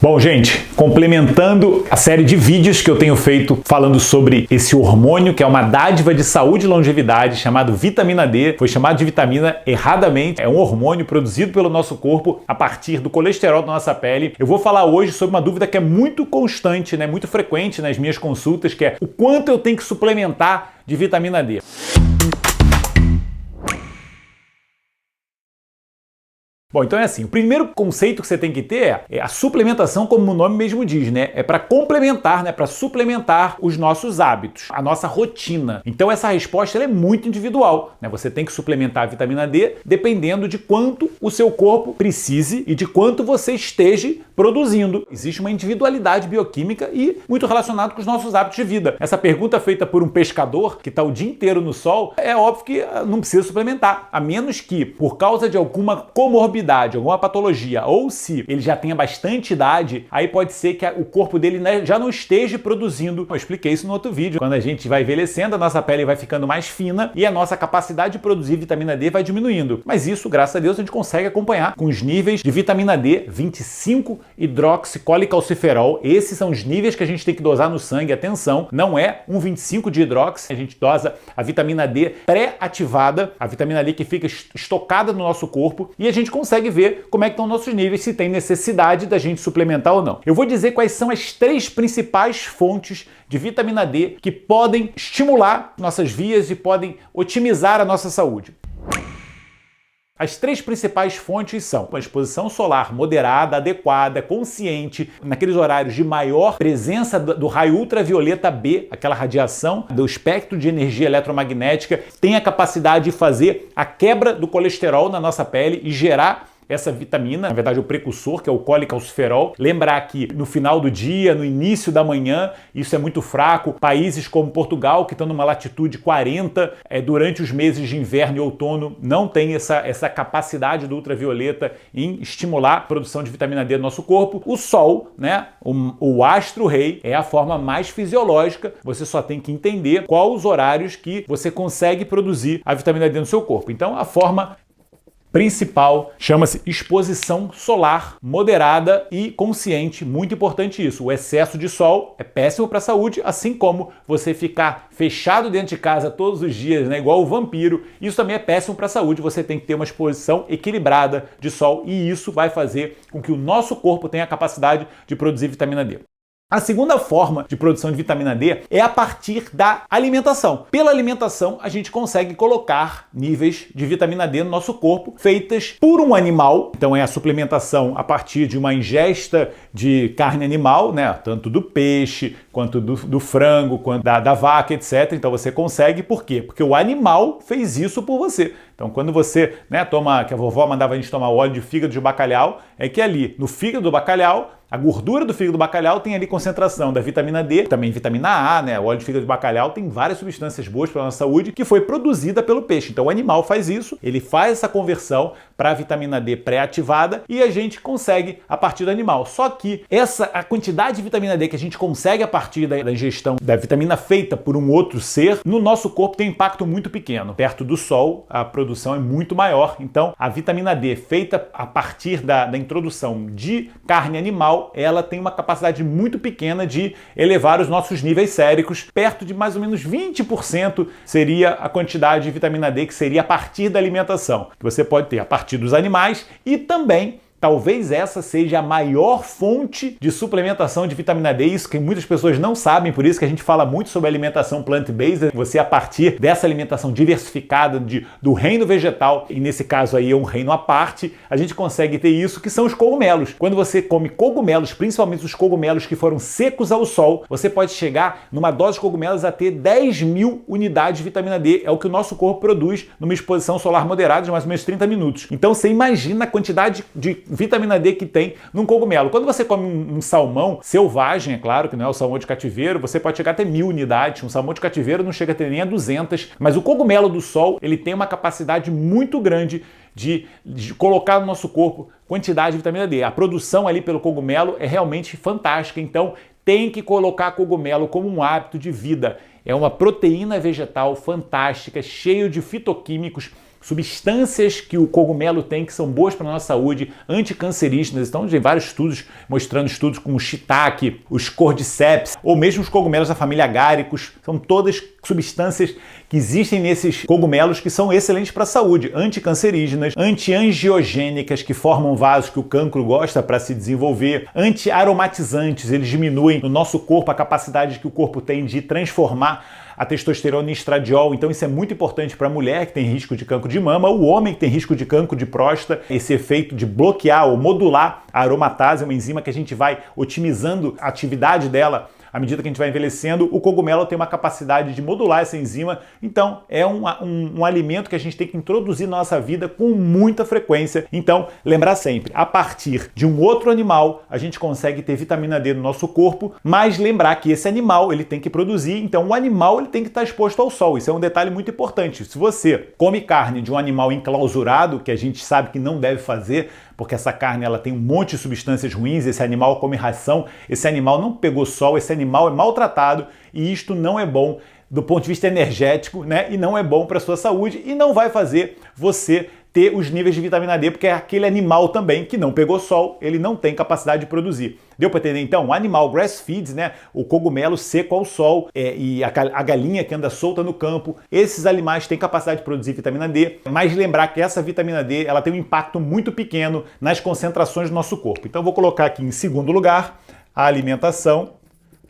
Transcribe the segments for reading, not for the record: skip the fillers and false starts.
Bom, gente, complementando a série de vídeos que eu tenho feito falando sobre esse hormônio, que é uma dádiva de saúde e longevidade, chamado vitamina D. Foi chamado de vitamina erradamente. É um hormônio produzido pelo nosso corpo a partir do colesterol da nossa pele. Eu vou falar hoje sobre uma dúvida que é muito constante, muito frequente nas minhas consultas, que é o quanto eu tenho que suplementar de vitamina D. Bom, então é assim, o primeiro conceito que você tem que ter é a suplementação, como o nome mesmo diz, é para complementar, para suplementar os nossos hábitos, a nossa rotina. Então essa resposta ela é muito individual, Você tem que suplementar a vitamina D dependendo de quanto o seu corpo precise e de quanto você esteja produzindo. Existe uma individualidade bioquímica e muito relacionado com os nossos hábitos de vida. Essa pergunta feita por um pescador que está o dia inteiro no sol, é óbvio que não precisa suplementar, a menos que por causa de alguma comorbidade, alguma patologia, ou se ele já tenha bastante idade, aí pode ser que o corpo dele já não esteja produzindo. Eu expliquei isso no outro vídeo. Quando a gente vai envelhecendo, a nossa pele vai ficando mais fina e a nossa capacidade de produzir vitamina D vai diminuindo. Mas isso, graças a Deus, a gente consegue acompanhar com os níveis de vitamina D, 25-hidroxicólicalciferol. Esses são os níveis que a gente tem que dosar no sangue. Atenção, não é um 25 de hidroxi. A gente dosa a vitamina D pré-ativada, a vitamina D que fica estocada no nosso corpo, e a gente consegue ver como é que estão nossos níveis, se tem necessidade da gente suplementar ou não. Eu vou dizer quais são as 3 principais fontes de vitamina D que podem estimular nossas vias e podem otimizar a nossa saúde. As 3 principais fontes são a exposição solar moderada, adequada, consciente, naqueles horários de maior presença do raio ultravioleta B, aquela radiação do espectro de energia eletromagnética, tem a capacidade de fazer a quebra do colesterol na nossa pele e gerar essa vitamina, na verdade o precursor, que é o colicalciferol. Lembrar que no final do dia, no início da manhã, isso é muito fraco. Países como Portugal, que estão numa latitude 40, durante os meses de inverno e outono, não tem essa capacidade do ultravioleta em estimular a produção de vitamina D no nosso corpo. O sol, o astro-rei, é a forma mais fisiológica. Você só tem que entender quais os horários que você consegue produzir a vitamina D no seu corpo. Então, a forma principal chama-se exposição solar moderada e consciente. Muito importante isso. O excesso de sol é péssimo para a saúde, assim como você ficar fechado dentro de casa todos os dias, igual o vampiro. Isso também é péssimo para a saúde. Você tem que ter uma exposição equilibrada de sol e isso vai fazer com que o nosso corpo tenha a capacidade de produzir vitamina D. A segunda forma de produção de vitamina D é a partir da alimentação. Pela alimentação, a gente consegue colocar níveis de vitamina D no nosso corpo feitas por um animal. Então é a suplementação a partir de uma ingesta de carne animal, tanto do peixe, quanto do frango, quanto da vaca, etc. Então você consegue, por quê? Porque o animal fez isso por você. Então quando você toma, que a vovó mandava a gente tomar óleo de fígado de bacalhau, é que ali no fígado do bacalhau, a gordura do fígado do bacalhau tem ali concentração da vitamina D, também vitamina A, O óleo de fígado de bacalhau tem várias substâncias boas para a nossa saúde que foi produzida pelo peixe. Então o animal faz isso, ele faz essa conversão para a vitamina D pré-ativada e a gente consegue a partir do animal. Só que a quantidade de vitamina D que a gente consegue a partir da ingestão da vitamina feita por um outro ser, no nosso corpo tem um impacto muito pequeno. Perto do sol, a produção é muito maior. Então a vitamina D feita a partir da introdução de carne animal, ela tem uma capacidade muito pequena de elevar os nossos níveis séricos, perto de mais ou menos 20% seria a quantidade de vitamina D que seria a partir da alimentação, que você pode ter a partir dos animais e também talvez essa seja a maior fonte de suplementação de vitamina D, isso que muitas pessoas não sabem, por isso que a gente fala muito sobre alimentação plant-based. Você, a partir dessa alimentação diversificada do reino vegetal, e nesse caso aí é um reino à parte, a gente consegue ter isso, que são os cogumelos. Quando você come cogumelos, principalmente os cogumelos que foram secos ao sol, você pode chegar numa dose de cogumelos a ter 10.000 unidades de vitamina D, é o que o nosso corpo produz numa exposição solar moderada de mais ou menos 30 minutos. Então você imagina a quantidade de vitamina D que tem num cogumelo. Quando você come um salmão selvagem, é claro que não é o salmão de cativeiro, você pode chegar até 1.000 unidades. Um salmão de cativeiro não chega a ter nem a 200, mas o cogumelo do sol, ele tem uma capacidade muito grande de colocar no nosso corpo quantidade de vitamina D. A produção ali pelo cogumelo é realmente fantástica, então tem que colocar cogumelo como um hábito de vida. É uma proteína vegetal fantástica, cheio de fitoquímicos, substâncias que o cogumelo tem que são boas para a nossa saúde, anticancerígenas. Então, tem vários estudos mostrando estudos como o shiitake, os cordyceps, ou mesmo os cogumelos da família agáricos. São todas substâncias que existem nesses cogumelos que são excelentes para a saúde, anticancerígenas, antiangiogênicas, que formam vasos que o cancro gosta para se desenvolver, antiaromatizantes, eles diminuem no nosso corpo a capacidade que o corpo tem de transformar a testosterona em estradiol. Então isso é muito importante para a mulher que tem risco de cancro de mama, o homem que tem risco de cancro de próstata. Esse efeito de bloquear ou modular a aromatase é uma enzima que a gente vai otimizando a atividade dela à medida que a gente vai envelhecendo. O cogumelo tem uma capacidade de modular essa enzima, então é um alimento que a gente tem que introduzir na nossa vida com muita frequência. Então, lembrar sempre, a partir de um outro animal, a gente consegue ter vitamina D no nosso corpo, mas lembrar que esse animal ele tem que produzir, então o animal ele tem que estar exposto ao sol. Isso é um detalhe muito importante. Se você come carne de um animal enclausurado, que a gente sabe que não deve fazer, porque essa carne ela tem um monte de substâncias ruins, esse animal come ração, esse animal não pegou sol, esse animal é maltratado e isto não é bom do ponto de vista energético, né? E não é bom para a sua saúde e não vai fazer você ter os níveis de vitamina D, porque é aquele animal também que não pegou sol, ele não tem capacidade de produzir. Deu para entender então? O animal grass feeds, né? O cogumelo seco ao sol e a galinha que anda solta no campo, esses animais têm capacidade de produzir vitamina D, mas lembrar que essa vitamina D ela tem um impacto muito pequeno nas concentrações do nosso corpo. Então vou colocar aqui em segundo lugar a alimentação.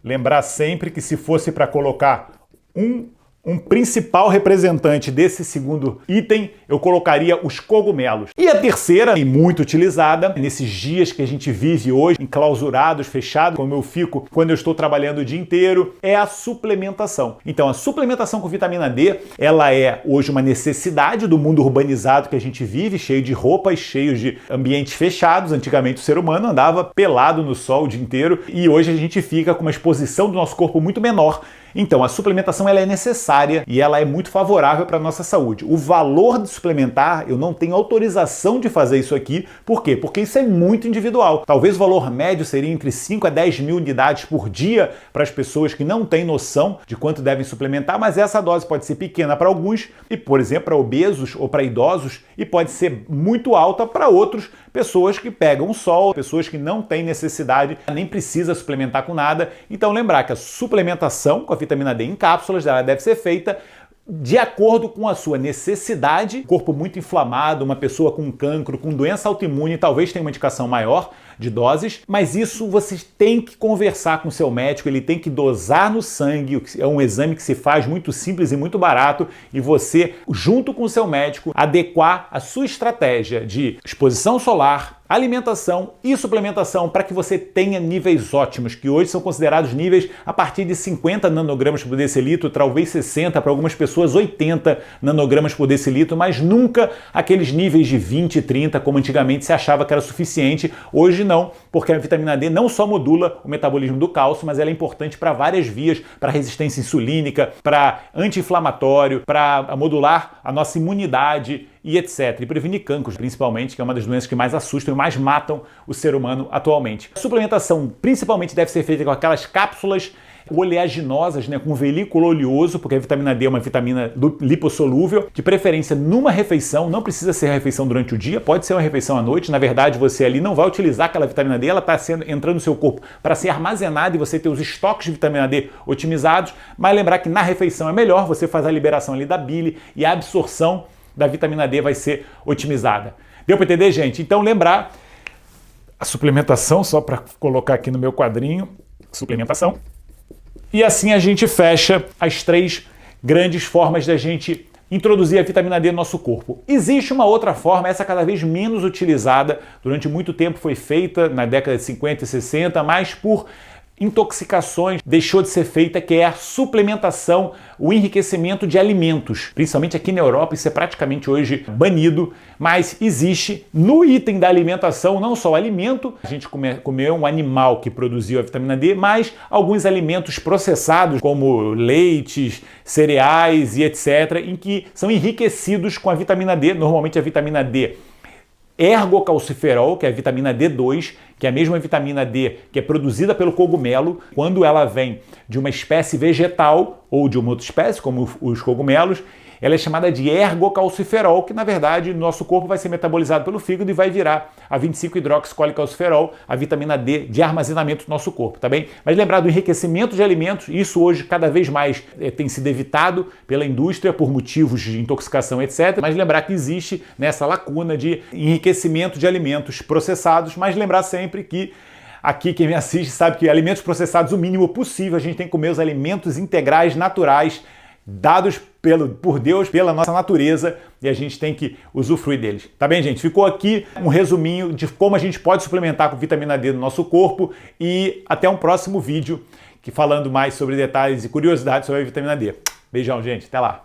Lembrar sempre que se fosse para colocar um principal representante desse segundo item, eu colocaria os cogumelos. E a terceira, e muito utilizada, nesses dias que a gente vive hoje, enclausurados, fechados, como eu fico quando eu estou trabalhando o dia inteiro, é a suplementação. Então, a suplementação com vitamina D, ela é hoje uma necessidade do mundo urbanizado que a gente vive, cheio de roupas, cheio de ambientes fechados. Antigamente o ser humano andava pelado no sol o dia inteiro e hoje a gente fica com uma exposição do nosso corpo muito menor. Então, a suplementação ela é necessária e ela é muito favorável para a nossa saúde. O valor de suplementar, eu não tenho autorização de fazer isso aqui. Por quê? Porque isso é muito individual. Talvez o valor médio seria entre 5 a 10 mil unidades por dia para as pessoas que não têm noção de quanto devem suplementar, mas essa dose pode ser pequena para alguns e, por exemplo, para obesos ou para idosos, e pode ser muito alta para outros, pessoas que pegam o sol, pessoas que não têm necessidade, nem precisa suplementar com nada. Então, lembrar que a suplementação com a vitamina D em cápsulas, ela deve ser feita de acordo com a sua necessidade. Corpo muito inflamado, uma pessoa com cancro, com doença autoimune, talvez tenha uma indicação maior de doses, mas isso vocês têm que conversar com o seu médico, ele tem que dosar no sangue, é um exame que se faz muito simples e muito barato, e você, junto com o seu médico, adequar a sua estratégia de exposição solar, alimentação e suplementação para que você tenha níveis ótimos, que hoje são considerados níveis a partir de 50 nanogramas por decilitro, talvez 60, para algumas pessoas 80 nanogramas por decilitro, mas nunca aqueles níveis de 20, 30, como antigamente se achava que era suficiente. Hoje não, porque a vitamina D não só modula o metabolismo do cálcio, mas ela é importante para várias vias, para resistência insulínica, para anti-inflamatório, para modular a nossa imunidade e etc. E prevenir cancros, principalmente, que é uma das doenças que mais assustam e mais matam o ser humano atualmente. A suplementação principalmente deve ser feita com aquelas cápsulas oleaginosas, né, com velículo oleoso, porque a vitamina D é uma vitamina lipossolúvel, de preferência numa refeição. Não precisa ser a refeição durante o dia, pode ser uma refeição à noite. Na verdade, você ali não vai utilizar aquela vitamina D, ela está entrando no seu corpo para ser armazenada e você ter os estoques de vitamina D otimizados, mas lembrar que na refeição é melhor, você faz a liberação ali da bile e a absorção da vitamina D vai ser otimizada. Deu para entender, gente? Então lembrar a suplementação, só para colocar aqui no meu quadrinho, suplementação. E assim a gente fecha as 3 grandes formas da gente introduzir a vitamina D no nosso corpo. Existe uma outra forma, essa cada vez menos utilizada, durante muito tempo foi feita, na década de 50 e 60, mas por intoxicações deixou de ser feita, que é a suplementação, o enriquecimento de alimentos. Principalmente aqui na Europa, isso é praticamente hoje banido, mas existe no item da alimentação, não só o alimento, a gente comeu um animal que produziu a vitamina D, mas alguns alimentos processados, como leites, cereais e etc., em que são enriquecidos com a vitamina D, normalmente a vitamina D ergocalciferol, que é a vitamina D2, que é a mesma vitamina D que é produzida pelo cogumelo, quando ela vem de uma espécie vegetal ou de uma outra espécie, como os cogumelos, ela é chamada de ergocalciferol, que na verdade no nosso corpo vai ser metabolizado pelo fígado e vai virar a 25-hidroxicolicalciferol, a vitamina D de armazenamento do nosso corpo, tá bem? Mas lembrar do enriquecimento de alimentos, isso hoje cada vez mais tem sido evitado pela indústria por motivos de intoxicação, etc. Mas lembrar que existe nessa lacuna de enriquecimento de alimentos processados, mas lembrar sempre que aqui quem me assiste sabe que alimentos processados, o mínimo possível, a gente tem que comer os alimentos integrais, naturais, dados por Deus, pela nossa natureza, e a gente tem que usufruir deles. Tá bem, gente? Ficou aqui um resuminho de como a gente pode suplementar com vitamina D no nosso corpo e até um próximo vídeo falando mais sobre detalhes e curiosidades sobre a vitamina D. Beijão, gente. Até lá.